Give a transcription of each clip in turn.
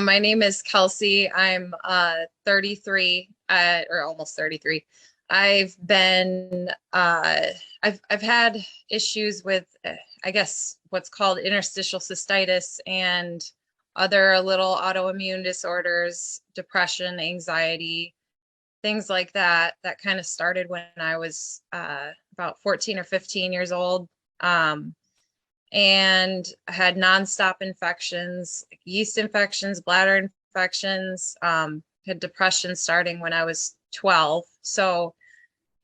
My name is Kelsey. I'm 33, or almost 33. I've been I've had issues with I guess what's called interstitial cystitis and other little autoimmune disorders, depression, anxiety, things like that. That kind of started when I was about 14 or 15 years old. Um, and I had nonstop infections, like yeast infections, bladder infections, had depression starting when I was 12. So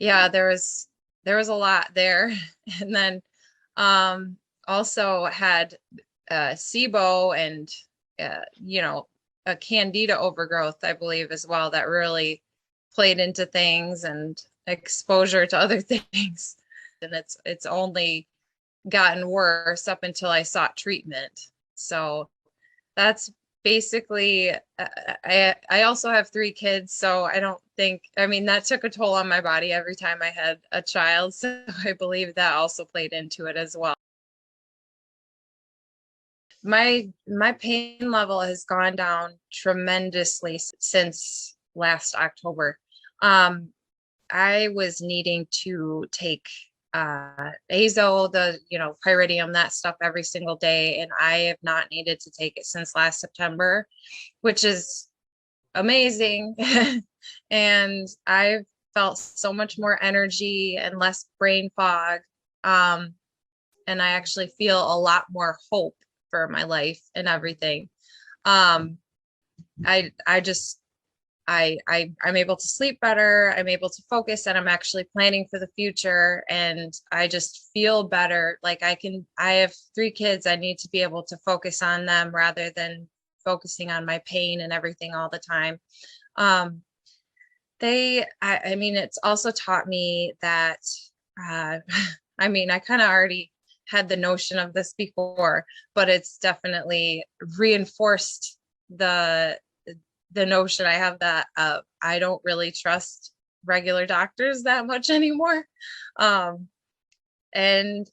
yeah, there was a lot there. And then um, also had SIBO and a candida overgrowth, I believe, as well, that really played into things, and exposure to other things. And it's only gotten worse up until I sought treatment. So that's basically, I also have three kids, so I don't think, I mean, that took a toll on my body every time I had a child. So I believe that also played into it as well. My pain level has gone down tremendously since last October. Um, I was needing to take azo, the pyridium, that stuff every single day, and I have not needed to take it since last September, which is amazing. And I've felt so much more energy and less brain fog. Um, and I actually feel a lot more hope for my life and everything. Um, I just I'm able to sleep better. I'm able to focus, and I'm actually planning for the future. And I just feel better. Like I have three kids. I need to be able to focus on them rather than focusing on my pain and everything all the time. Um, I mean, it's also taught me that, uh, I mean, I kind of already had the notion of this before, but it's definitely reinforced the notion I have that I don't really trust regular doctors that much anymore. Um, and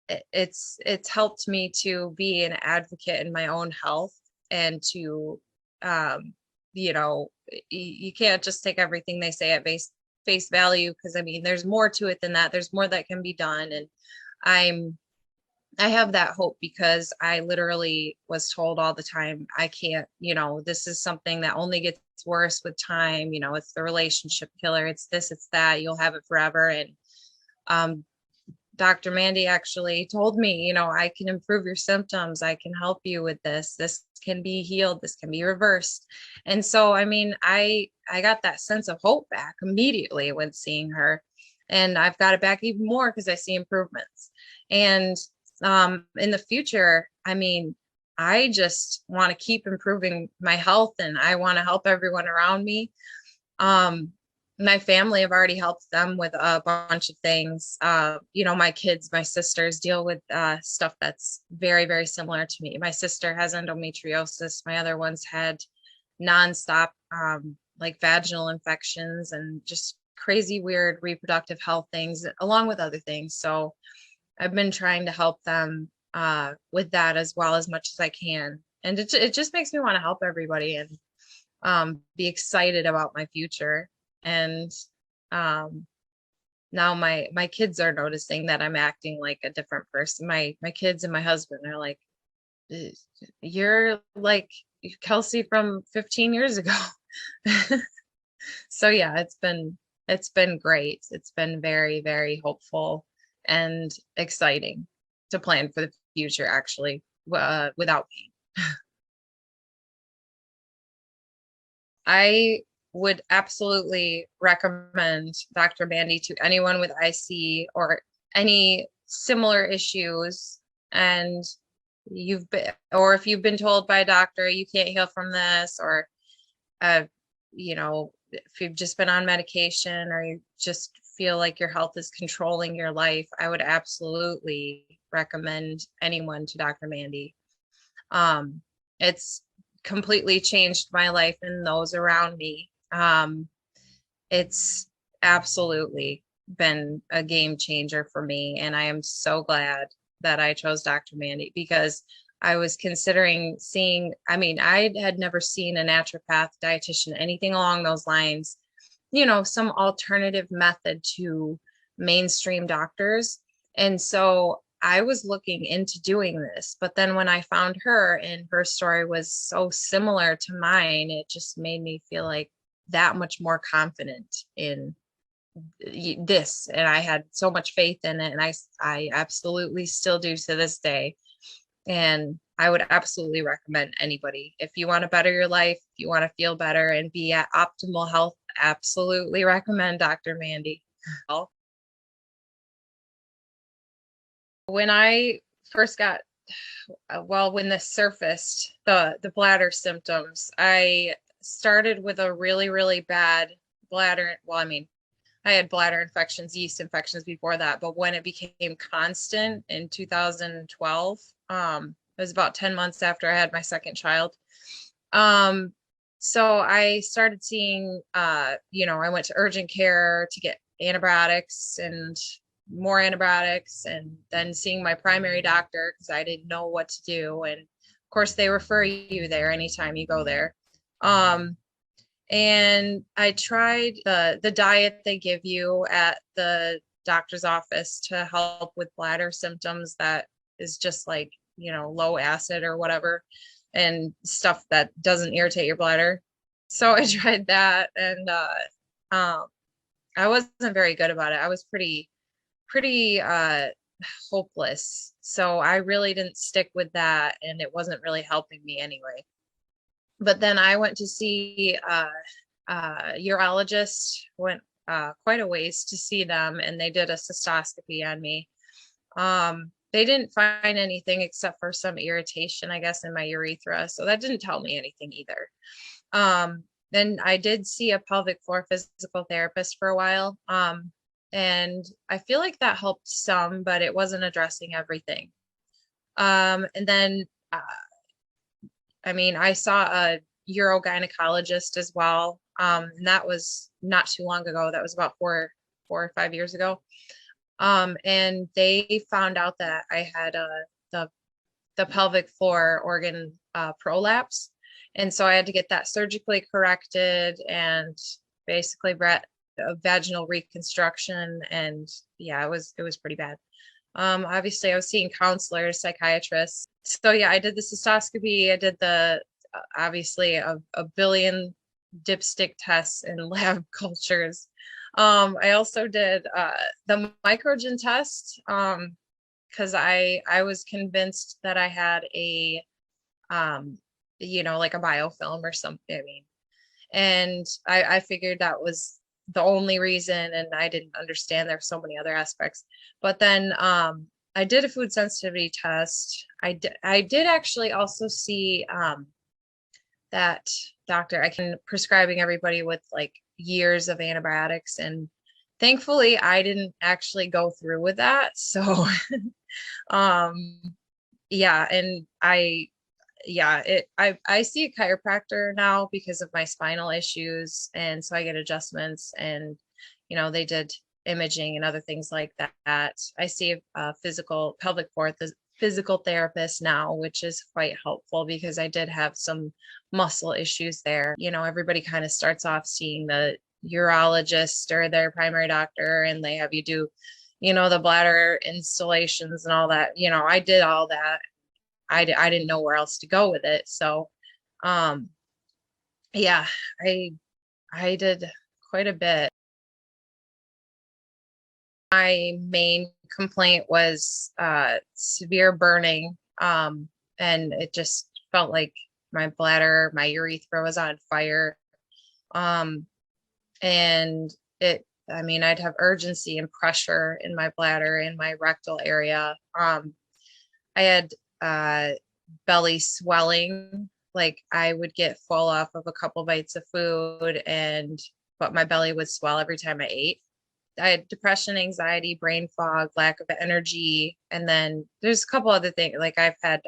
it's helped me to be an advocate in my own health, and to um, you know, you can't just take everything they say at face value, because I mean, there's more to it than that. There's more that can be done, and I'm I have that hope because I literally was told all the time, I can't, this is something that only gets worse with time. It's the relationship killer. It's this, it's that. You'll have it forever. And um, Dr. Mandy actually told me, I can improve your symptoms. I can help you with this. This can be healed. This can be reversed. And so, I mean, I got that sense of hope back immediately when seeing her. And I've got it back even more because I see improvements. And in the future, I mean, I just want to keep improving my health, and I want to help everyone around me. Um, my family, have already helped them with a bunch of things. My kids, my sisters deal with stuff that's very, very similar to me. My sister has endometriosis. My other ones had nonstop, like vaginal infections and just crazy, weird reproductive health things, along with other things. So I've been trying to help them with that as well, as much as I can. And it just makes me want to help everybody, and be excited about my future. And um, now my kids are noticing that I'm acting like a different person. My kids and my husband are like, you're like Kelsey from 15 years ago. So yeah, it's been great. It's been very, very hopeful and exciting to plan for the future, actually, without pain. I would absolutely recommend Dr. Mandy to anyone with IC or any similar issues. And or if you've been told by a doctor you can't heal from this, or uh, if you've just been on medication, or you just feel like your health is controlling your life, I would absolutely recommend anyone to Dr. Mandy. It's completely changed my life and those around me. It's absolutely been a game changer for me, and I am so glad that I chose Dr. Mandy, because I was considering seeing, I mean, I had never seen a naturopath, dietitian, anything along those lines, some alternative method to mainstream doctors. And so I was looking into doing this, but then when I found her and her story was so similar to mine, it just made me feel like that much more confident in this. And I had so much faith in it. And I absolutely still do to this day. And I would absolutely recommend anybody, if you want to better your life, if you want to feel better and be at optimal health, absolutely recommend Dr. Mandy. When I first got, when this surfaced, the bladder symptoms, I started with a really, really bad bladder. Well, I mean, I had bladder infections, yeast infections before that, but when it became constant in 2012, it was about 10 months after I had my second child. So I started seeing, I went to urgent care to get antibiotics and more antibiotics, and then seeing my primary doctor because I didn't know what to do. And of course, they refer you there anytime you go there. And I tried the diet they give you at the doctor's office to help with bladder symptoms that is just like, low acid or whatever, and stuff that doesn't irritate your bladder. So I tried that, and I wasn't very good about it. I was pretty hopeless. So I really didn't stick with that, and it wasn't really helping me anyway. But then I went to see urologist, went quite a ways to see them, and they did a cystoscopy on me. They didn't find anything except for some irritation, I guess, in my urethra. So that didn't tell me anything either. Then I did see a pelvic floor physical therapist for a while. And I feel like that helped some, but it wasn't addressing everything. And then, I saw a urogynecologist as well. And that was not too long ago. That was about 4 or 5 years ago. And they found out that I had the pelvic floor organ prolapse. And so I had to get that surgically corrected and basically a vaginal reconstruction. And yeah, it was pretty bad. Obviously I was seeing counselors, psychiatrists. So yeah, I did the cystoscopy. I did obviously a billion dipstick tests and lab cultures. I also did the microgen test because I was convinced that I had a like a biofilm or something. And I figured that was the only reason, and I didn't understand there's so many other aspects. But then I did a food sensitivity test. I did actually also see that doctor. I can prescribing everybody with like years of antibiotics, and thankfully I didn't actually go through with that. So yeah, and I see a chiropractor now because of my spinal issues, and so I get adjustments, and they did imaging and other things like that. I see a pelvic floor physical therapist now, which is quite helpful because I did have some muscle issues there. Everybody kind of starts off seeing the urologist or their primary doctor, and they have you do, the bladder installations and all that. I did all that. I didn't know where else to go with it. So, yeah, I did quite a bit. My main complaint was severe burning, and it just felt like my bladder, my urethra was on fire. And I'd have urgency and pressure in my bladder, in my rectal area. I had belly swelling, like I would get full off of a couple bites of food, but my belly would swell every time I ate. I had depression, anxiety, brain fog, lack of energy. And then there's a couple other things, like I've had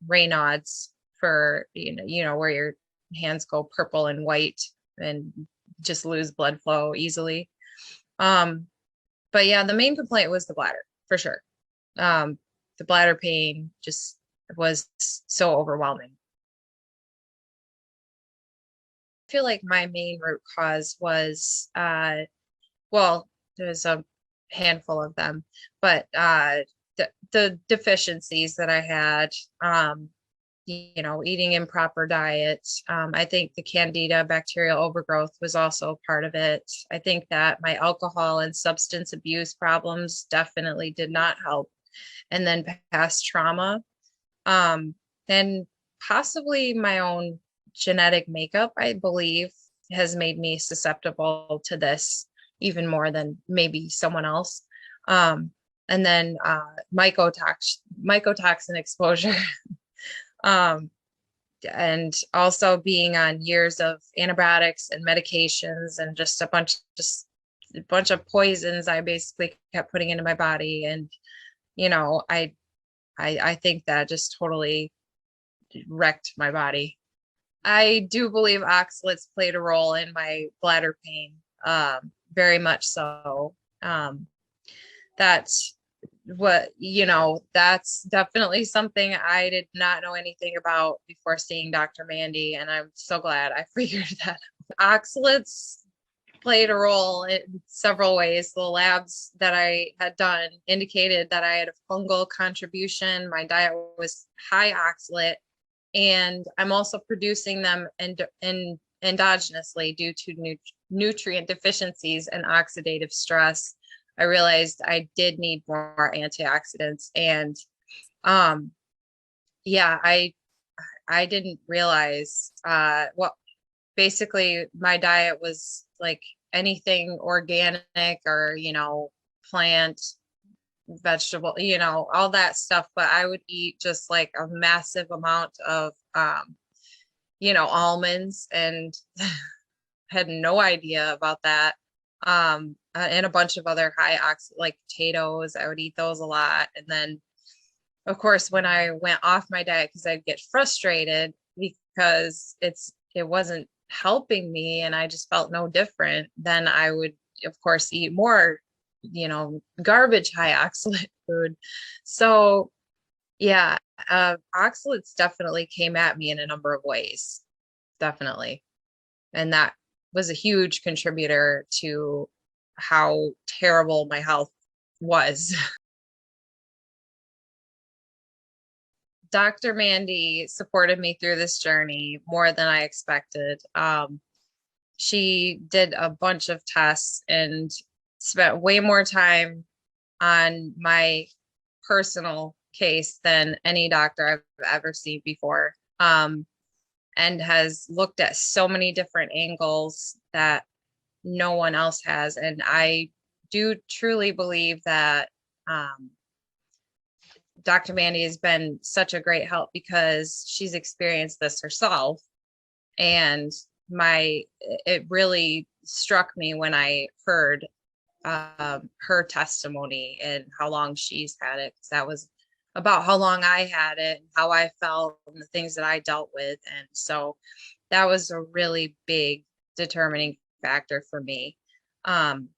Raynaud's for, where your hands go purple and white and just lose blood flow easily. But yeah, the main complaint was the bladder for sure. The bladder pain, just was so overwhelming. I feel like my main root cause was, well, there's a handful of them, but the deficiencies that I had, eating improper diet. I think the candida bacterial overgrowth was also part of it. I think that my alcohol and substance abuse problems definitely did not help. And then past trauma, um, and possibly my own genetic makeup, I believe, has made me susceptible to this even more than maybe someone else. Um, and then mycotoxin exposure. um, and also being on years of antibiotics and medications and just a bunch of poisons I basically kept putting into my body. And, I think that just totally wrecked my body. I do believe oxalates played a role in my bladder pain, very much so. That's that's definitely something I did not know anything about before seeing Dr. Mandy, and I'm so glad I figured that out. Oxalates played a role in several ways. The labs that I had done indicated that I had a fungal contribution. My diet was high oxalate, and I'm also producing them endogenously due to nutrient deficiencies and oxidative stress. I realized I did need more antioxidants, and yeah, I didn't realize what basically my diet was like anything organic or plant, vegetable, all that stuff, but I would eat just like a massive amount of almonds, and had no idea about that. And a bunch of other high ox like potatoes. I would eat those a lot. And then of course when I went off my diet, because I'd get frustrated because it wasn't helping me and I just felt no different, then I would of course eat more, garbage high oxalate food. So yeah, oxalates definitely came at me in a number of ways. Definitely. And that was a huge contributor to how terrible my health was. Dr. Mandy supported me through this journey more than I expected. She did a bunch of tests and spent way more time on my personal case than any doctor I've ever seen before. And has looked at so many different angles that no one else has. And I do truly believe that Dr. Mandy has been such a great help because she's experienced this herself. And it really struck me when I heard her testimony and how long she's had it. 'Cause that was about how long I had it and how I felt and the things that I dealt with. And so that was a really big determining factor for me. And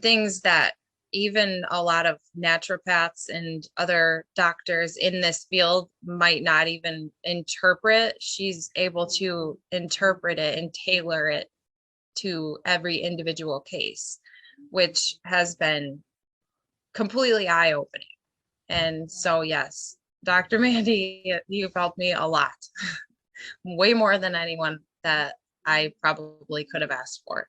things that even a lot of naturopaths and other doctors in this field might not even interpret, she's able to interpret it and tailor it to every individual case, which has been completely eye-opening. And so, yes, Dr. Mandy, you've helped me a lot, way more than anyone that I probably could have asked for.